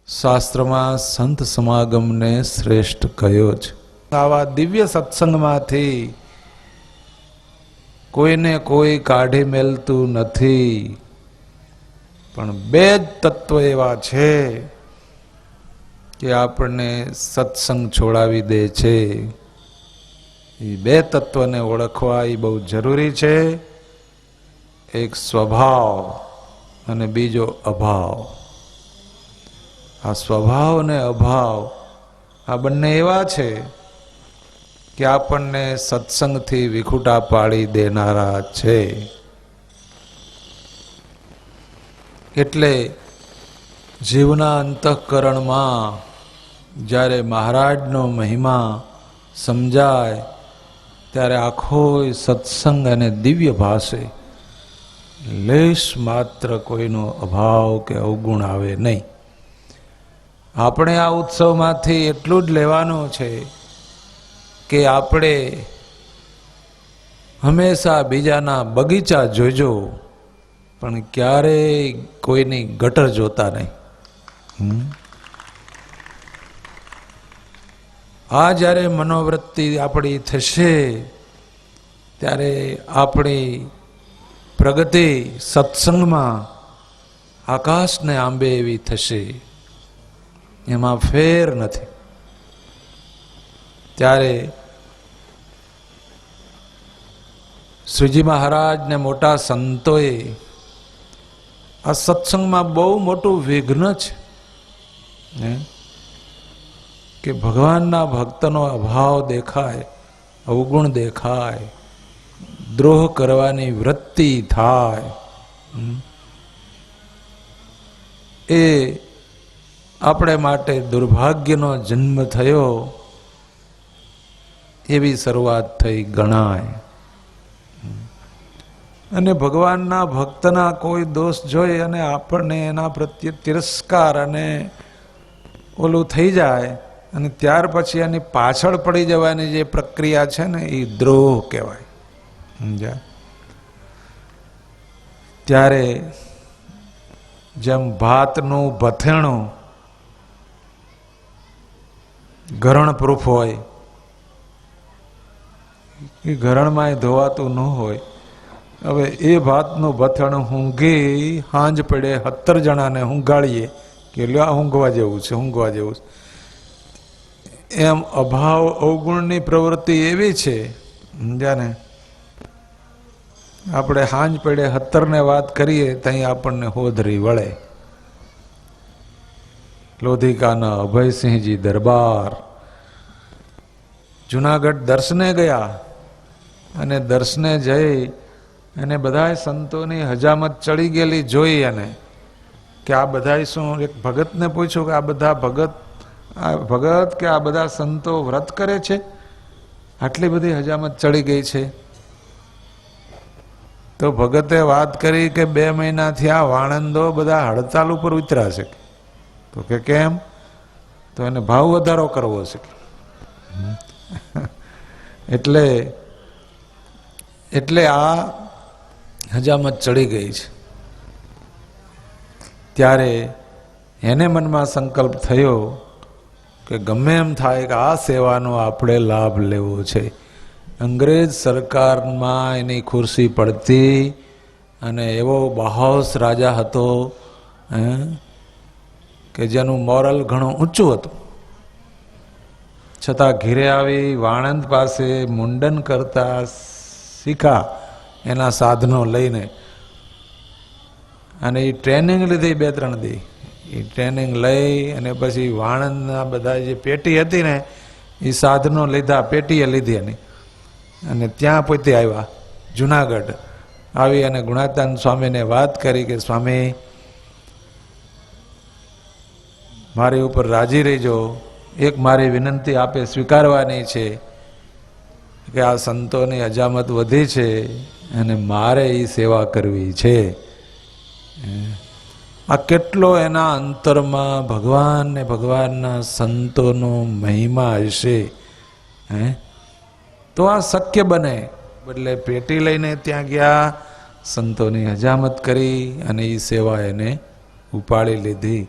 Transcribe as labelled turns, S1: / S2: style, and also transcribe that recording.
S1: શાસ્ત્રમાં સંત સમાગમને શ્રેષ્ઠ કહ્યો છે. આવા દિવ્ય સત્સંગમાંથી કોઈને કોઈ કાઢી મેલતું નથી, પણ બે જ તત્વ એવા છે કે આપણને સત્સંગ છોડાવી દે છે. એ બે તત્વને ઓળખવા એ બહુ જરૂરી છે. એક સ્વભાવ અને બીજો અભાવ. આ સ્વભાવ અને અભાવ આ બંને એવા છે કે આપણને સત્સંગથી વિખૂટા પાડી દેનારા છે. એટલે જીવના અંતઃકરણમાં જ્યારે મહારાજનો મહિમા સમજાય ત્યારે આખો સત્સંગ અને દિવ્ય ભાષે લેશ માત્ર કોઈનો અભાવ કે અવગુણ આવે નહીં. આપણે આ ઉત્સવમાંથી એટલું જ લેવાનું છે કે આપણે હંમેશા બીજાના બગીચા જોજો, પણ ક્યારેય કોઈની ગટર જોતા નહીં. આ જ્યારે મનોવૃત્તિ આપણી થશે ત્યારે આપણી પ્રગતિ સત્સંગમાં આકાશને આંબે એવી થશે, એમાં ફેર નથી. ત્યારે શ્રીજી મહારાજ ને મોટા સંતોએ આ સત્સંગમાં બહુ મોટું વિઘ્ન છે કે ભગવાનના ભક્તનો અભાવ દેખાય, અવગુણ દેખાય, દ્રોહ કરવાની વૃત્તિ થાય. એ આપણે માટે દુર્ભાગ્યનો જન્મ થયો એવી શરૂઆત થઈ ગણાય. અને ભગવાનના ભક્તના કોઈ દોષ જોઈ અને આપણને એના પ્રત્યે તિરસ્કાર અને ઓલું થઈ જાય અને ત્યાર પછી એની પાછળ પડી જવાની જે પ્રક્રિયા છે ને એ દ્રોહ કહેવાય. સમજ્યા? ત્યારે જેમ ભાતનું ભથેણું ઘરણ પ્રૂફ હોય, એ ઘરણમાં ધોવાતું ન હોય. હવે એ ભાતનું ભથેણું ઊંઘી હાંજ પડે 17 જણાને ઊંઘાડીએ કે લ્યો ઊંઘવા જેવું છે, ઊંઘવા જેવું છે. એમ અભાવ અવગુણની પ્રવૃત્તિ એવી છે, સમજ્યા ને? આપણે હાંજ પડે 17 વાત કરીએ ત્યાં આપણને હોધરી વળે. લોધિકાના અભયસિંહજી દરબાર જુનાગઢ દર્શને ગયા અને દર્શને જઈ અને બધા સંતોની હજામત ચડી ગયેલી જોઈ અને કે આ બધા શું, એક ભગતને પૂછ્યું કે આ બધા ભગત કે આ બધા સંતો વ્રત કરે છે, આટલી બધી હજામત ચડી ગઈ છે? તો ભગતે વાત કરી કે 2 મહિનાથી આ વાણંદો બધા હડતાલ ઉપર ઉતર્યા છે. તો કે કેમ? તો એને ભાવ વધારો કરવો છે. એટલે આ હજામત ચડી ગઈ છે. ત્યારે એને મનમાં સંકલ્પ થયો કે ગમે એમ થાય કે આ સેવાનો આપણે લાભ લેવો છે. અંગ્રેજ સરકારમાં એની ખુરશી પડતી અને એવો બાહોશ રાજા હતો કે જેનું મોરલ ઘણું ઊંચું હતું, છતાં ઘેરે આવી વાણંદ પાસે મુંડન કરતા શીખા એના સાધનો લઈને, અને એ ટ્રેનિંગ લીધી 2-3 દી. એ ટ્રેનિંગ લઈ અને પછી વાણંદના બધા જે પેટી હતી ને એ સાધનો લીધા, પેટીએ લીધી એની, અને ત્યાં પોતે આવ્યા જુનાગઢ. આવી અને ગુણાતાન સ્વામીને વાત કરી કે સ્વામી મારી ઉપર રાજી રહેજો, એક મારી વિનંતી આપે સ્વીકારવાની છે કે આ સંતોની હજામત વધી છે અને મારે એ સેવા કરવી છે. આ કેટલો એના અંતરમાં ભગવાન ને ભગવાનના સંતોનો મહિમા હશે તો આ શક્ય બને. એટલે પેટી લઈને ત્યાં ગયા, સંતોની હજામત કરી અને એ સેવા એને ઉપાડી લીધી.